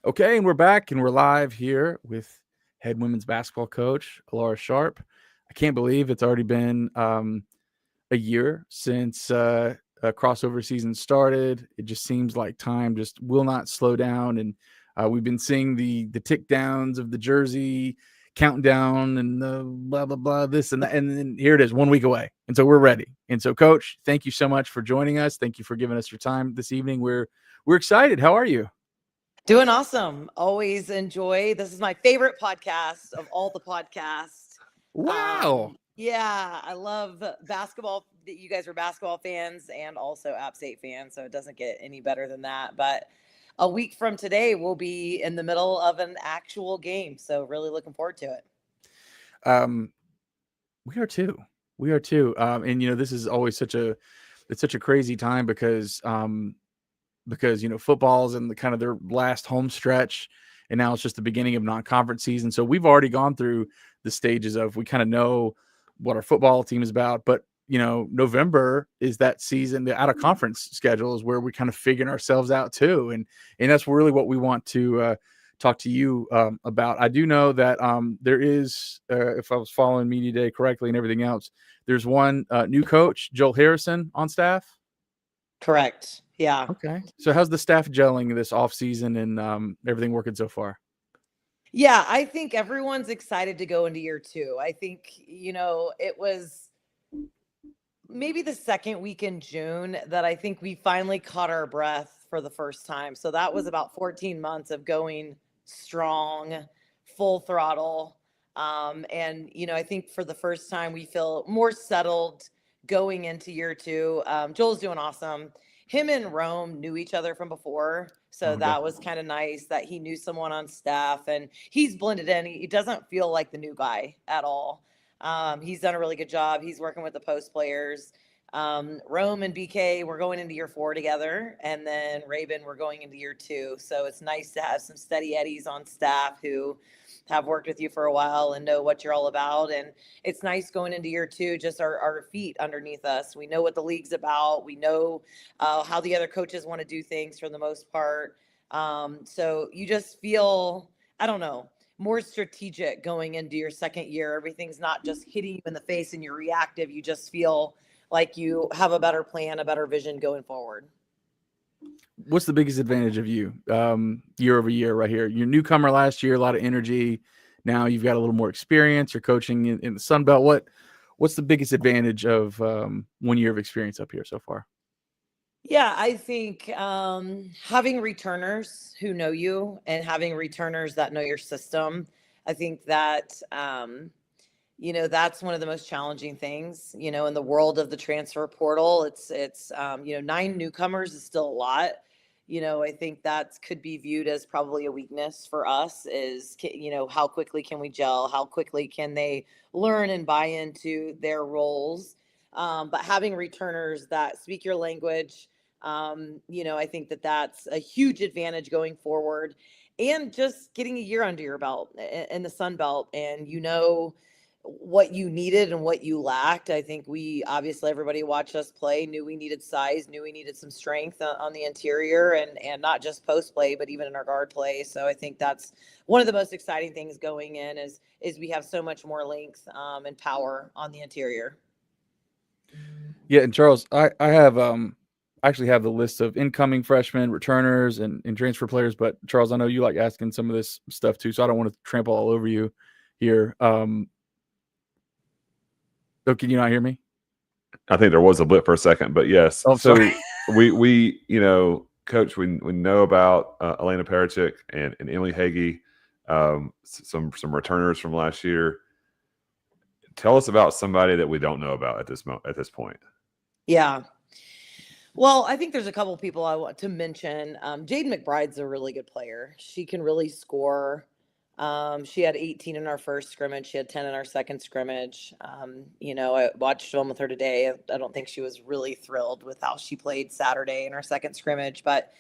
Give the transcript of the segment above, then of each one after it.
Okay, and we're back and we're live here with head women's basketball coach Alaura Sharp. I can't believe it's already been a year since a crossover season started. It just seems like time just will not slow down, and we've been seeing the tick downs of the jersey countdown and the blah blah blah this and that, and then here it is 1 week away, and so we're ready. And so, Coach, thank you so much for joining us. Thank you for giving us your time this evening. We're excited. How are you? Doing awesome. Always enjoy. This is my favorite podcast of all the podcasts. Wow. Yeah, I love basketball. That you guys are basketball fans and also App State fans, so it doesn't get any better than that. But a week from today, we'll be in the middle of an actual game, so really looking forward to it. Um, we are too. We are too. And this is always it's such a crazy time because football's in the kind of their last home stretch, and now it's just the beginning of non-conference season. So we've already gone through the stages of we kind of know what our football team is about, but November is that season. The out of conference schedule is where we kind of figuring ourselves out too, and that's really what we want to talk to you about. I do know that there is, if I was following Media Day correctly and everything else, there's one new coach, Joel Harrison, on staff. Correct. Yeah. Okay. So how's the staff gelling this off season and everything working so far? Yeah, I think everyone's excited to go into year two. I think, it was maybe the second week in June that I think we finally caught our breath for the first time. So that was about 14 months of going strong, full throttle. I think for the first time we feel more settled going into year two. Joel's doing awesome. Him and Rome knew each other from before. So Okay. that was kind of nice that he knew someone on staff and he's blended in. He doesn't feel like the new guy at all. He's done a really good job. He's working with the post players. Rome and BK, we're going into year four together. And then Raven, we're going into year two. So it's nice to have some steady Eddies on staff who have worked with you for a while and know what you're all about. And it's nice going into year two, just our feet underneath us. We know what the league's about. We know how the other coaches want to do things for the most part. So you just feel, I don't know, more strategic going into your second year. Everything's not just hitting you in the face and you're reactive. You just feel like you have a better plan, a better vision going forward. What's the biggest advantage of you year over year right here? You're a newcomer last year, a lot of energy. Now you've got a little more experience. You're coaching in the Sun Belt. What's the biggest advantage of 1 year of experience up here so far? Yeah, I think having returners who know you and having returners that know your system, I think that that's one of the most challenging things. In the world of the transfer portal. It's 9 newcomers is still a lot. I think that could be viewed as probably a weakness for us. Is how quickly can we gel? How quickly can they learn and buy into their roles? But having returners that speak your language, I think that that's a huge advantage going forward. And just getting a year under your belt in the Sun Belt, and what you needed and what you lacked. I think we obviously, everybody watched us play, knew we needed size, knew we needed some strength on the interior, and not just post play, but even in our guard play. So I think that's one of the most exciting things going in is we have so much more length and power on the interior. Yeah, and Charles, I have actually have the list of incoming freshmen, returners, and transfer players. But Charles, I know you like asking some of this stuff too, so I don't want to trample all over you here. Oh, can you not hear me? I think there was a blip for a second, but yes. Oh, I'm So sorry. we Coach, we know about Elena Perachik and Emily Hagee, some returners from last year. Tell us about somebody that we don't know about at this point. Yeah. Well, I think there's a couple people I want to mention. Jade McBride's a really good player. She can really score. She had 18 in our first scrimmage. She had 10 in our second scrimmage. I watched film with her today. I don't think she was really thrilled with how she played Saturday in our second scrimmage, but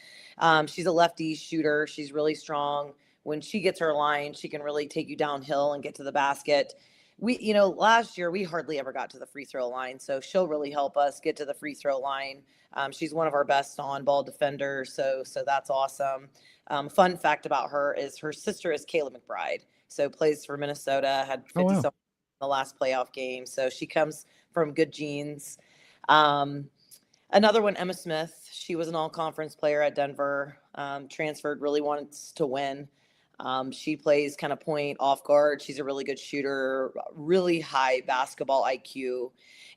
she's a lefty shooter. She's really strong. When she gets her line, she can really take you downhill and get to the basket. last year we hardly ever got to the free throw line. So she'll really help us get to the free throw line. She's one of our best on-ball defenders. So that's awesome. Fun fact about her is her sister is Kayla McBride. So plays for Minnesota, had 50 wow. something in the last playoff game. So she comes from good genes. Another one, Emma Smith. She was an all-conference player at Denver. Transferred, really wants to win. She plays kind of point off guard. She's a really good shooter, really high basketball IQ.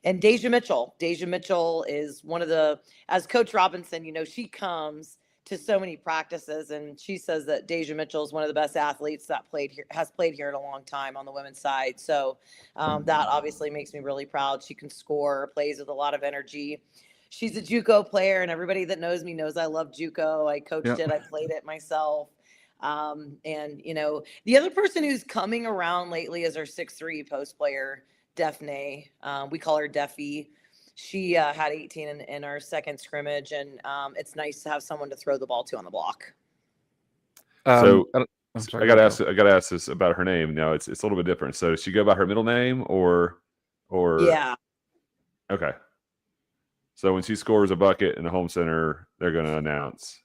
And Deja Mitchell. Deja Mitchell is one of the, as Coach Robinson, she comes to so many practices, and she says that Deja Mitchell is one of the best athletes that has played here in a long time on the women's side. So that obviously makes me really proud. She can score, plays with a lot of energy. She's a JUCO player, and everybody that knows me knows I love JUCO. I coached it. I played it myself. And the other person who's coming around lately is our 6'3" post player, Daphne. We call her Deffy. She had 18 in our second scrimmage, and it's nice to have someone to throw the ball to on the block. I gotta ask this about her name. Now it's a little bit different. So does she go by her middle name or? Yeah. Okay. So when she scores a bucket in the home center, they're going to announce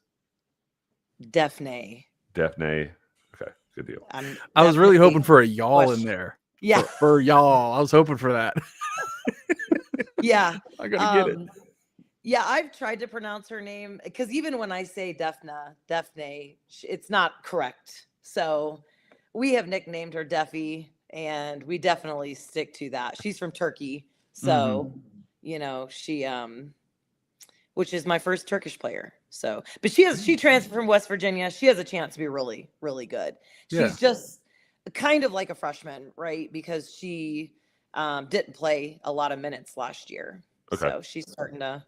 Daphne. Okay, good deal. I was really hoping for a y'all in there. Yeah. For y'all. I was hoping for that. Yeah. I gotta get it. Yeah, I've tried to pronounce her name because even when I say Daphne, it's not correct. So we have nicknamed her Deffy, and we definitely stick to that. She's from Turkey. So, she, which is my first Turkish player. So, but she transferred from West Virginia. She has a chance to be really, really good. She's just kind of like a freshman, right? Because she didn't play a lot of minutes last year. Okay. So she's starting to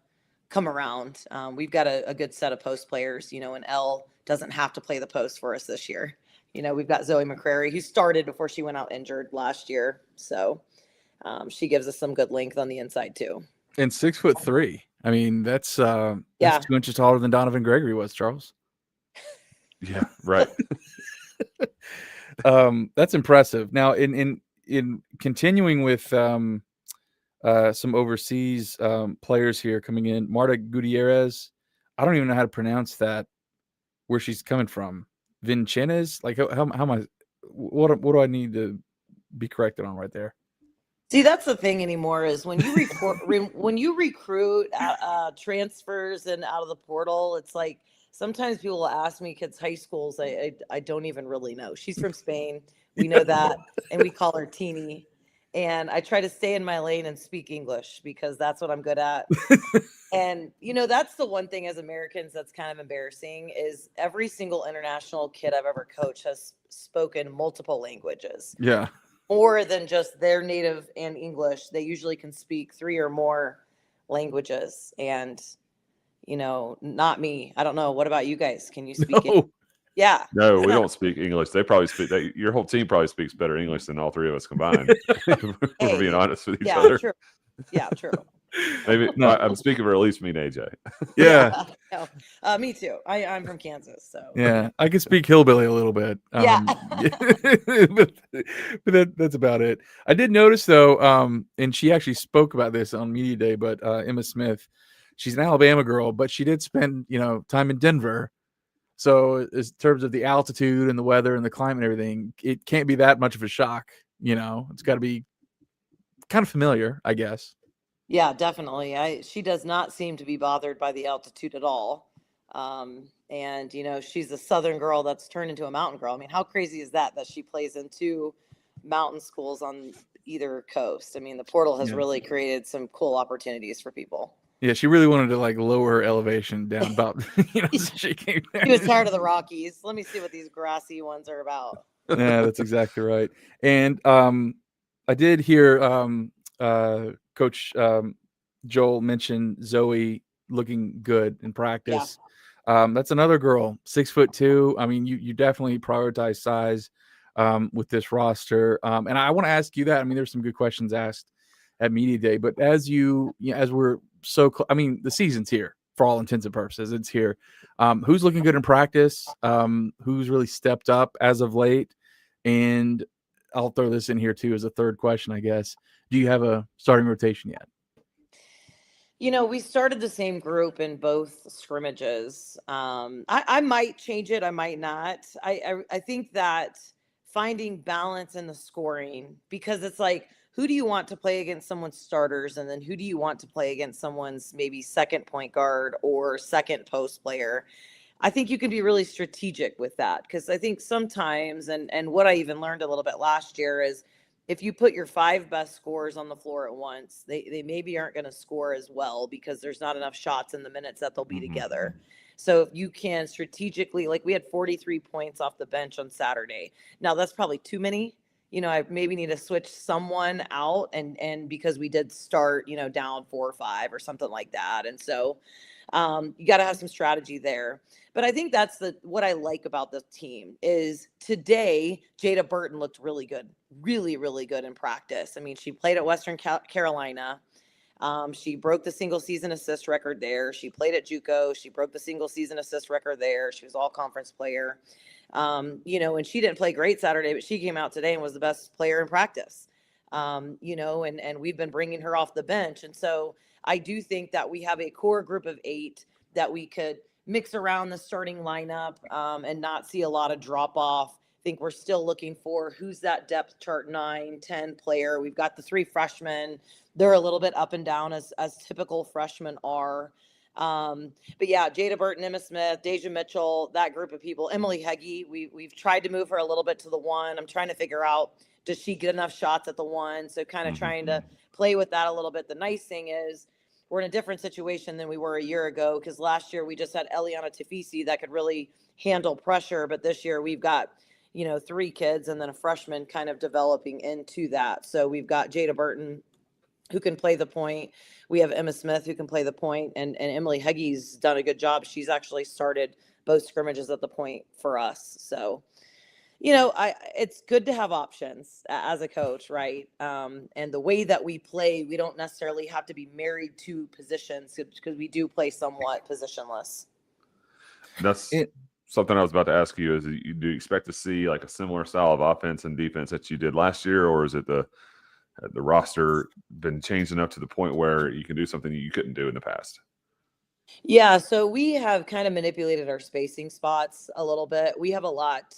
come around. We've got a good set of post players, and Elle doesn't have to play the post for us this year. We've got Zoe McCrary, who started before she went out injured last year. So she gives us some good length on the inside too. And 6'3". I mean, that's 2 inches taller than Donovan Gregory was, Charles. Yeah, right. That's impressive. Now, in continuing with some overseas players here coming in, Marta Gutierrez. I don't even know how to pronounce that. Where she's coming from, Vincennes. Like, how am I? What do I need to be corrected on right there? See, that's the thing anymore is when you recruit transfers and out of the portal, it's like sometimes people will ask me kids' high schools. I don't even really know. She's from Spain. We know that, and we call her Teeny. And I try to stay in my lane and speak English because that's what I'm good at. And, that's the one thing as Americans that's kind of embarrassing is every single international kid I've ever coached has spoken multiple languages. Yeah. More than just their native and English. They usually can speak 3 or more languages. And, not me. I don't know. What about you guys? Can you speak English? Yeah. No, we don't speak English. They probably speak that. Your whole team probably speaks better English than all 3 of us combined. We're being honest with each other. True. Yeah, true. Maybe I'm speaking for at least me and AJ. Yeah. No, me too. I'm from Kansas, so yeah, I can speak hillbilly a little bit. Yeah. but that's about it. I did notice though, and she actually spoke about this on Media Day. But Emma Smith, she's an Alabama girl, but she did spend time in Denver. So in terms of the altitude and the weather and the climate and everything, it can't be that much of a shock. It's got to be kind of familiar, I guess. Yeah, definitely. She does not seem to be bothered by the altitude at all. And she's a Southern girl that's turned into a mountain girl. I mean, how crazy is that she plays in 2 mountain schools on either coast? I mean, the portal has really created some cool opportunities for people. Yeah, she really wanted to lower her elevation down about. She came there. She was tired of the Rockies. Let me see what these grassy ones are about. Yeah, that's exactly right. And I did hear Coach Joel mention Zoe looking good in practice. Yeah. That's another girl, 6'2". I mean, you definitely prioritize size with this roster. And I want to ask you that. I mean, there's some good questions asked at Media Day, but as we're so I mean, the season's here for all intents and purposes. It's here. Who's looking good in practice? Who's really stepped up as of late? And I'll throw this in here too as a third question, I guess. Do you have a starting rotation yet? We started the same group in both scrimmages. I might change it. I might not. I think that finding balance in the scoring, because it's like, who do you want to play against someone's starters? And then who do you want to play against someone's maybe second point guard or second post player? I think you can be really strategic with that, because I think sometimes, and what I even learned a little bit last year is, if you put your five best scorers on the floor at once, they maybe aren't going to score as well because there's not enough shots in the minutes that they'll be together. So if you can strategically, like we had 43 points off the bench on Saturday. Now that's probably too many. I maybe need to switch someone out, and because we did start, down 4 or 5 or something like that. And so you got to have some strategy there. But I think that's what I like about the team is today, Jada Burton looked really good, really, really good in practice. I mean, she played at Western Carolina. She broke the single season assist record there. She played at JUCO. She broke the single season assist record there. She was all conference player. And she didn't play great Saturday, but she came out today and was the best player in practice. And we've been bringing her off the bench. And so I do think that we have a core group of 8 that we could mix around the starting lineup and not see a lot of drop off. I think we're still looking for who's that depth chart 9, 10 player. We've got the 3 freshmen. They're a little bit up and down as typical freshmen are. But yeah, Jada Burton, Emma Smith, Deja Mitchell, that group of people. Emily Heggie, we've tried to move her a little bit to the 1. I'm trying to figure out, does she get enough shots at the 1? So kind of trying to play with that a little bit. The nice thing is we're in a different situation than we were a year ago, because last year we just had Eliana Tafisi that could really handle pressure. But this year we've got, 3 kids and then a freshman kind of developing into that. So we've got Jada Burton, who can play the point. We have Emma Smith, who can play the point, and Emily Heggie's done a good job. She's actually started both scrimmages at the point for us. So, it's good to have options as a coach, right? And the way that we play, we don't necessarily have to be married to positions, because we do play somewhat positionless. That's something I was about to ask you. Do you expect to see like a similar style of offense and defense that you did last year, or is it the roster been changed enough to the point where you can do something you couldn't do in the past? Yeah, so we have kind of manipulated our spacing spots a little bit. We have a lot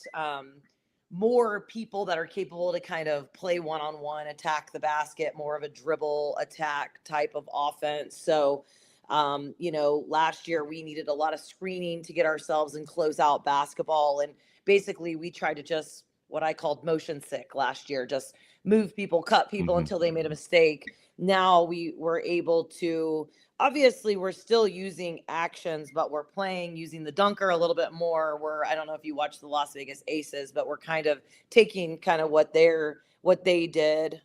more people that are capable to kind of play one-on-one, attack the basket, more of a dribble attack type of offense. So, last year we needed a lot of screening to get ourselves in closeout basketball. And basically we tried to just, what I called motion sick last year, just move people, cut people until they made a mistake. Now we were able to, obviously we're still using actions, but we're playing using the dunker a little bit more. I don't know if you watch the Las Vegas Aces, but we're kind of taking kind of what they did,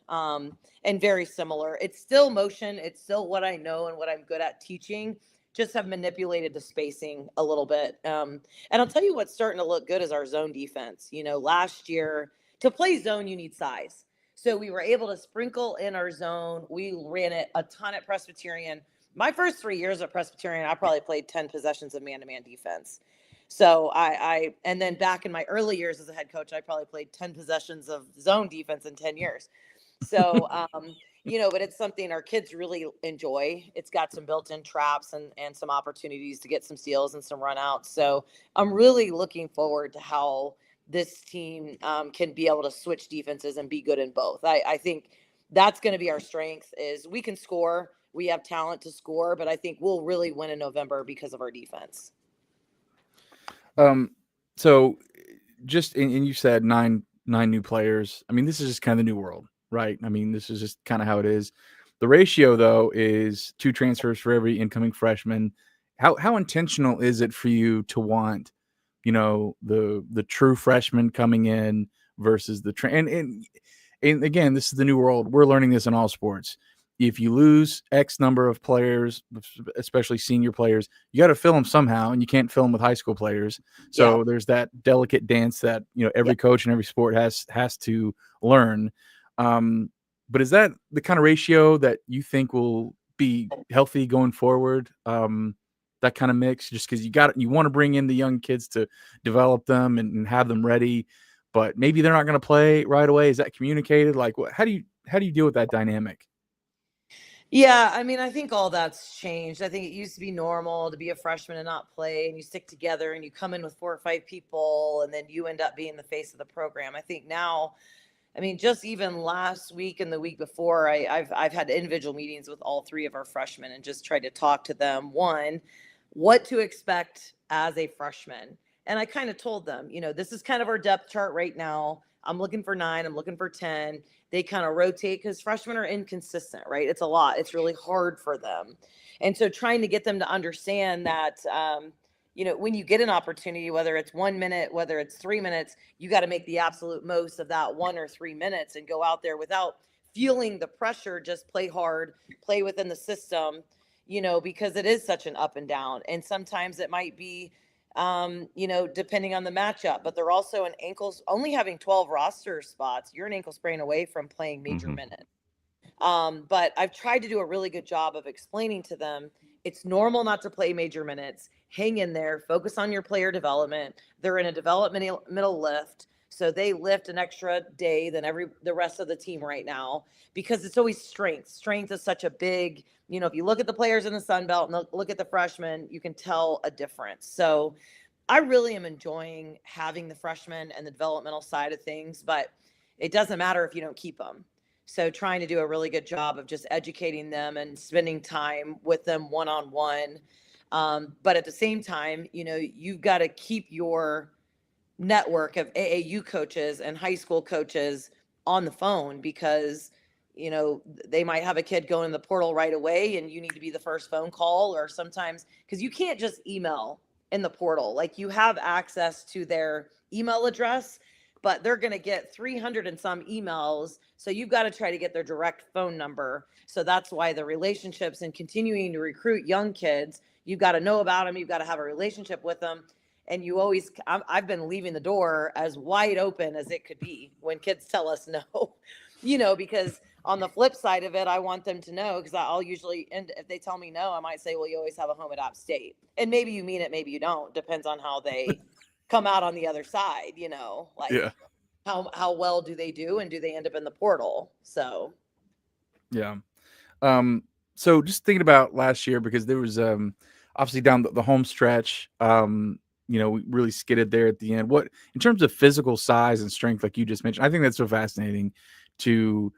and very similar. It's still motion. It's still what I know and what I'm good at teaching. Just have manipulated the spacing a little bit. And I'll tell you what's starting to look good is our zone defense. Last year, to play zone, you need size. So we were able to sprinkle in our zone. We ran it a ton at Presbyterian. My first 3 years at Presbyterian, I probably played 10 possessions of man-to-man defense. So and then back in my early years as a head coach, I probably played 10 possessions of zone defense in 10 years. So, but it's something our kids really enjoy. It's got some built-in traps and some opportunities to get some steals and some runouts. So I'm really looking forward to how this team can be able to switch defenses and be good in both. I think that's going to be our strength, is we can score. We have talent to score, but I think we'll really win in November because of our defense. So just, and you said nine new players. I mean, this is just kind of the new world, right? I mean, this is just kind of how it is. The ratio, though, is 2 transfers for every incoming freshman. How intentional is it for you to want, the true freshman coming in versus the and again, this is the new world. We're learning this in all sports. If you lose X number of players, especially senior players, you got to fill them somehow, and you can't fill them with high school players. So there's that delicate dance that every coach in every sport has to learn. But is that the kind of ratio that you think will be healthy going forward? That kind of mix, just because you want to bring in the young kids to develop them and have them ready. but maybe they're not going to play right away. Is that communicated? Like, how do you deal with that dynamic? Yeah, I mean, I think all that's changed. I think it used to be normal to be a freshman and not play, and you stick together and you come in with 4 or 5 people, and then you end up being the face of the program. I think now, I mean, just even last week and the week before, I've had individual meetings with all 3 of our freshmen and just tried to talk to them. One, what to expect as a freshman. And I kind of told them, this is kind of our depth chart right now. I'm looking for 9. I'm looking for 10. They kind of rotate because freshmen are inconsistent, right? It's a lot. It's really hard for them. And so trying to get them to understand that, when you get an opportunity, whether it's 1 minute, whether it's 3 minutes, you got to make the absolute most of that 1 or 3 minutes and go out there without feeling the pressure. Just play hard, play within the system, because it is such an up and down. And sometimes it might be, depending on the matchup, but they're also an ankles, only having 12 roster spots. You're an ankle sprain away from playing major minutes. But I've tried to do a really good job of explaining to them, it's normal not to play major minutes. Hang in there, focus on your player development. They're in a developmental lift. So they lift an extra day than the rest of the team right now, because it's always strength. Strength is such a big, if you look at the players in the Sun Belt and look at the freshmen, you can tell a difference. So I really am enjoying having the freshmen and the developmental side of things, but it doesn't matter if you don't keep them. So trying to do a really good job of just educating them and spending time with them one-on-one. But at the same time, you've got to keep your network of AAU coaches and high school coaches on the phone, because they might have a kid going in the portal right away and you need to be the first phone call, or sometimes because you can't just email in the portal. Like, you have access to their email address, but they're going to get 300 and some emails. So you've got to try to get their direct phone number. So that's why the relationships and continuing to recruit young kids, you've got to know about them. You've got to have a relationship with them. And I've been leaving the door as wide open as it could be when kids tell us no, because on the flip side of it, I want them to know, because I'll usually, and if they tell me no, I might say, well, you always have a home at App State. And maybe you mean it, maybe you don't. Depends on how they come out on the other side, Yeah. how well do they do, and do they end up in the portal? So, Yeah. So just thinking about last year, because there was obviously down the home stretch, we really skidded there at the end. What, in terms of physical size and strength, like you just mentioned, I think that's so fascinating to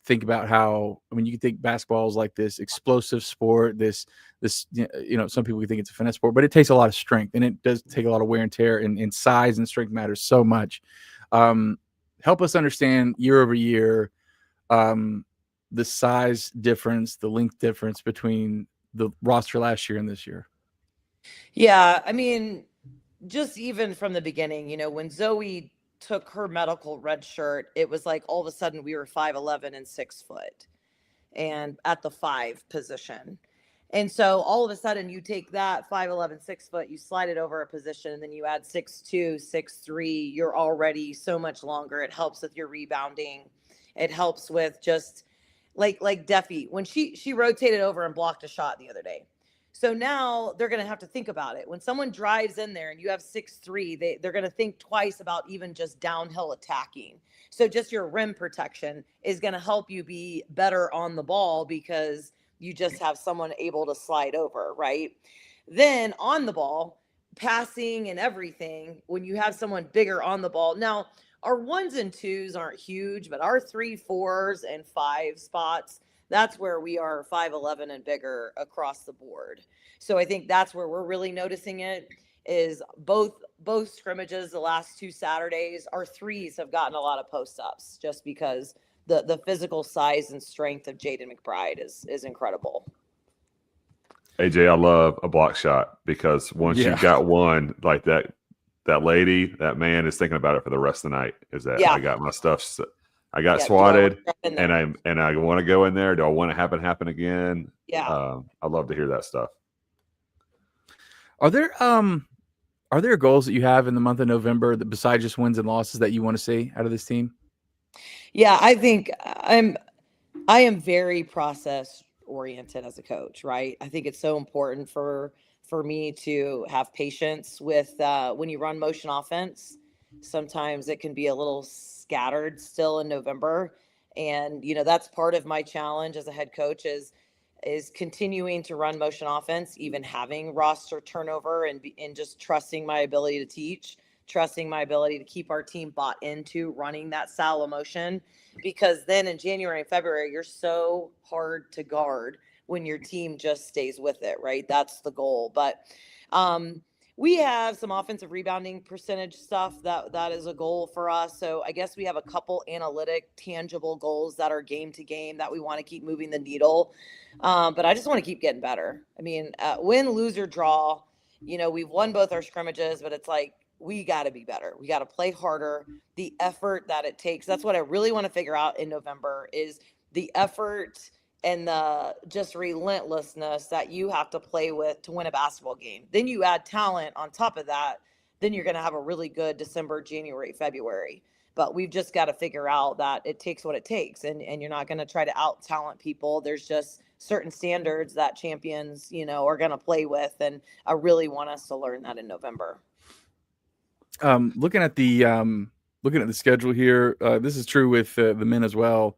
think about how, I mean, you can think basketball is like this explosive sport, this, some people think it's a finesse sport, but it takes a lot of strength, and it does take a lot of wear and tear, and size and strength matters so much. Help us understand year over year, the size difference, the length difference between the roster last year and this year. yeah, I mean, just even from the beginning, when Zoe took her medical red shirt, it was like all of a sudden we were 5'11" and 6 foot, and at the 5 position. And so all of a sudden you take that 5'11", 6 foot, you slide it over a position, and then you add 6'2", 6'3", you're already so much longer. It helps with your rebounding. It helps with just like Deffy, when she rotated over and blocked a shot the other day. So now they're going to have to think about it. When someone drives in there and you have 6'3", they're going to think twice about even just downhill attacking. So just your rim protection is going to help you be better on the ball, because you just have someone able to slide over, right? Then on the ball, passing and everything, when you have someone bigger on the ball. Now, our 1s and 2s aren't huge, but our 3, 4s, and 5 spots, that's where we are 5'11" and bigger across the board. So I think that's where we're really noticing it, is both scrimmages the last 2 Saturdays, our 3s have gotten a lot of post-ups, just because the physical size and strength of Jaden McBride is incredible. AJ, I love a block shot, because once you got one like that lady, that man is thinking about it for the rest of the night. Is that I got my stuff, I got swatted, and I want to go in there. Do I want to have it happen again? Yeah. I'd love to hear that stuff. Are there goals that you have in the month of November that, besides just wins and losses, that you want to see out of this team? Yeah, I think I am very process oriented as a coach, right? I think it's so important for me to have patience with when you run motion offense. sometimes it can be a little scattered still in November. And, that's part of my challenge as a head coach is continuing to run motion offense, even having roster turnover, and just trusting my ability to teach, trusting my ability to keep our team bought into running that style of motion. Because then in January and February, you're so hard to guard when your team just stays with it, right? That's the goal. But we have some offensive rebounding percentage stuff that is a goal for us. So I guess we have a couple analytic, tangible goals that are game to game that we want to keep moving the needle. But I just want to keep getting better. I mean, win, lose, or draw. We've won both our scrimmages, but it's like we got to be better. We got to play harder. The effort that it takes. That's what I really want to figure out in November is the effort and the just relentlessness that you have to play with to win a basketball game. Then you add talent on top of that, then you're going to have a really good December, January, February. But we've just got to figure out that it takes what it takes, and you're not going to try to out talent people. There's just certain standards that champions, are going to play with, and I really want us to learn that in November. Looking at the schedule here, this is true with the men as well.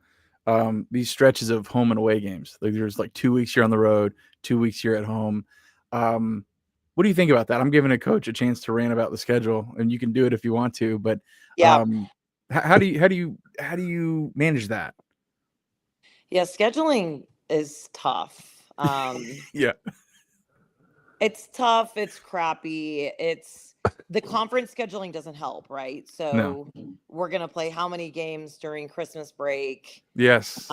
These stretches of home and away games, like there's like 2 weeks here on the road, 2 weeks here at home. What do you think about that? I'm giving a coach a chance to rant about the schedule, and you can do it if you want to. But Yeah. How do you manage that? Yeah, scheduling is tough. Yeah. It's tough. It's crappy. The conference scheduling doesn't help, right? So we're going to play how many games during Christmas break? Yes.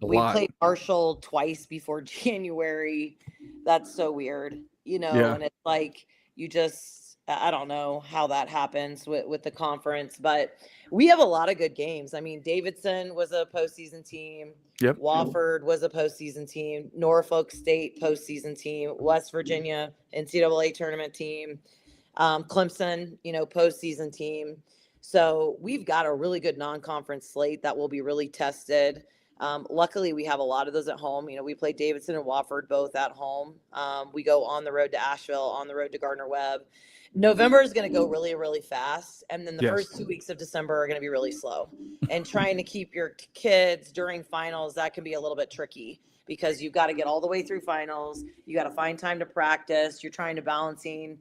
We played Marshall twice before January. That's so weird, and it's like I don't know how that happens with the conference, but we have a lot of good games. I mean, Davidson was a postseason team. Yep. Wofford was a postseason team. Norfolk State postseason team. West Virginia NCAA tournament team. Clemson, postseason team. So we've got a really good non-conference slate that will be really tested. Luckily, we have a lot of those at home. We play Davidson and Wofford both at home. We go on the road to Asheville, on the road to Gardner-Webb. November is going to go really, really fast. And then the first 2 weeks of December are going to be really slow. And trying to keep your kids during finals, that can be a little bit tricky because you've got to get all the way through finals. You got to find time to practice. You're trying to balancing.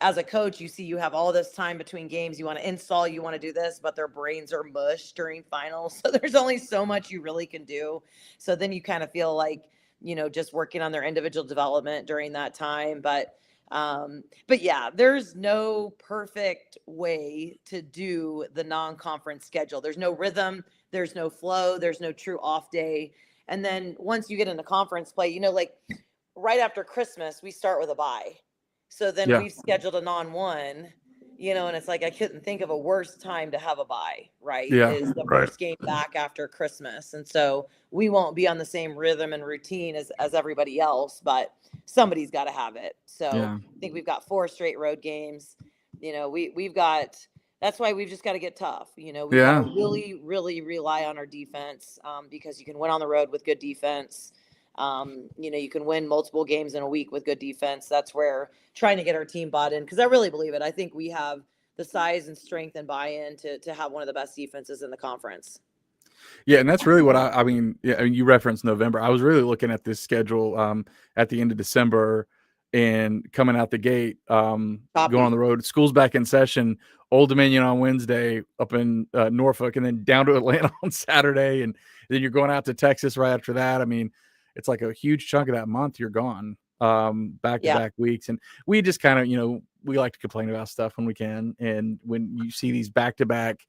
As a coach, you have all this time between games. You want to install, you want to do this, but their brains are mush during finals. So there's only so much you really can do. So then you kind of feel like, just working on their individual development during that time. But yeah, there's no perfect way to do the non-conference schedule. There's no rhythm, there's no flow, there's no true off day. And then once you get into conference play, like right after Christmas, we start with a bye. So then we've scheduled a non-1, and it's like I couldn't think of a worse time to have a bye, right? Yeah. Is the first game back after Christmas. And so we won't be on the same rhythm and routine as everybody else, but somebody's got to have it. So I think we've got 4 straight road games. We've got that's why we've just got to get tough. We've got to really, really rely on our defense because you can win on the road with good defense. You can win multiple games in a week with good defense. That's where trying to get our team bought in, because I really believe it. I think we have the size and strength and buy-in to have one of the best defenses in the conference. Yeah, and that's really what I mean. Yeah, you referenced November. I was really looking at this schedule at the end of December and coming out the gate, going on the road. School's back in session. Old Dominion on Wednesday, up in Norfolk, and then down to Atlanta on Saturday, and then you're going out to Texas right after that. I mean, it's like a huge chunk of that month you're gone, back-to-back weeks. And we just kind of, we like to complain about stuff when we can. And when you see these back-to-back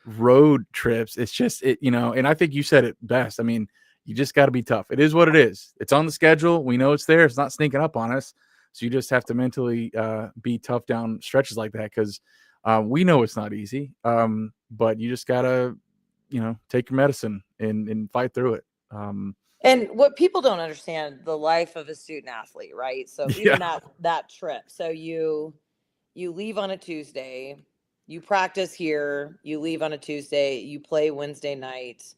road trips, it's just, and I think you said it best. I mean, you just got to be tough. It is what it is. It's on the schedule. We know it's there. It's not sneaking up on us. So you just have to mentally be tough down stretches like that because we know it's not easy. But you just got to, take your medicine and fight through it. And what people don't understand, the life of a student athlete, right? So even that trip. So you leave on a Tuesday, you practice here, you leave on a Tuesday, you play Wednesday night,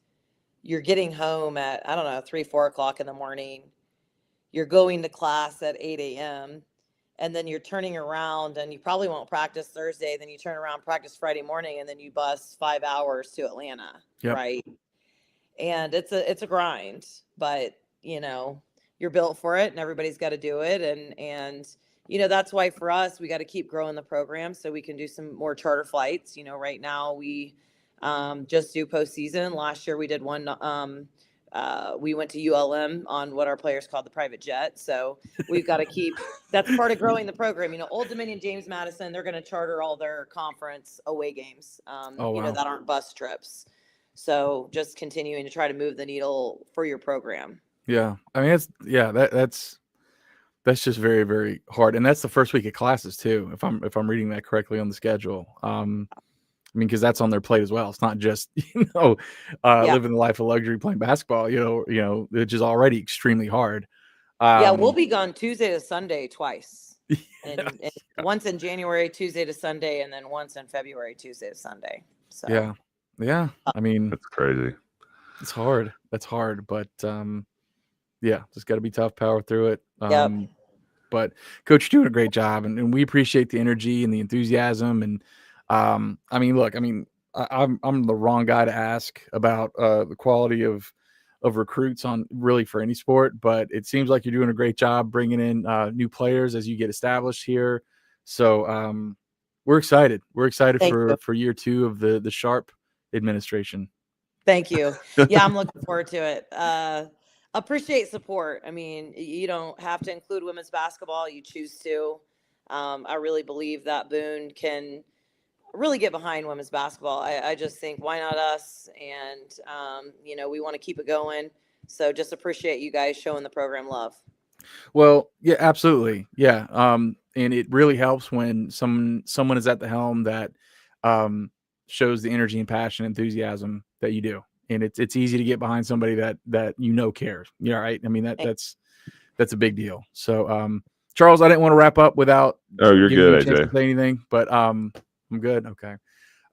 you're getting home at, I don't know, 3, 4 o'clock in the morning. You're going to class at 8 a.m. and then you're turning around and you probably won't practice Thursday, then you turn around, practice Friday morning, and then you bus 5 hours to Atlanta. Yep. Right. And it's a grind, but you're built for it and everybody's got to do it. And that's why for us, we got to keep growing the program so we can do some more charter flights. Right now we just do postseason. Last year we did one. We went to ULM on what our players called the private jet. So we've got to keep, that's part of growing the program. Old Dominion, James Madison, they're going to charter all their conference away games, Oh, wow. that aren't bus trips. So just continuing to try to move the needle for your program. Yeah. I mean, that's just very, very hard. And that's the first week of classes too, if I'm reading that correctly on the schedule. I mean, because that's on their plate as well. It's not just living the life of luxury playing basketball. Which is already extremely hard. We'll be gone Tuesday to Sunday twice, and Yeah. once in January, Tuesday to Sunday, and then once in February, Tuesday to Sunday. So yeah. I mean, That's crazy. it's hard. That's hard, but just got to be tough, power through it. Yep. But Coach, you're doing a great job, and we appreciate the energy and the enthusiasm. And I mean, look, I'm the wrong guy to ask about the quality of recruits on really for any sport, but it seems like you're doing a great job bringing in new players as you get established here. So we're excited. We're excited for year 2 of the Sharp administration. Thank you. Yeah, I'm looking forward to it. Appreciate support. I mean, you don't have to include women's basketball. You choose to. I really believe that Boone can really get behind women's basketball. I just think, why not us? And, we want to keep it going. So just appreciate you guys showing the program love. Well, yeah, absolutely. Yeah. And it really helps when someone is at the helm that shows the energy and passion, enthusiasm that you do. And it's easy to get behind somebody that cares. Yeah, right. I mean, that's a big deal. So Charles, I didn't want to wrap up without you're giving good, you a chance AJ. to say anything, but I'm good. Okay.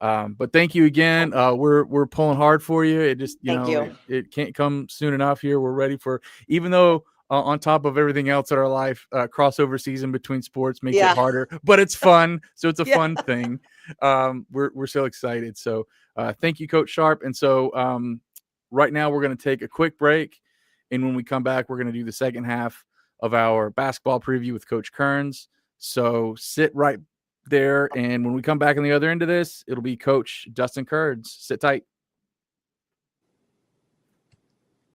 But thank you again. We're pulling hard for you. It just, it can't come soon enough here. We're ready for, even though on top of everything else in our life, crossover season between sports makes it harder, but it's fun. So it's a fun thing. We're so excited. So thank you, Coach Sharp. And so right now we're going to take a quick break. And when we come back, we're going to do the second half of our basketball preview with Coach Kearns. So sit right there. And when we come back on the other end of this, it'll be Coach Dustin Kearns. Sit tight.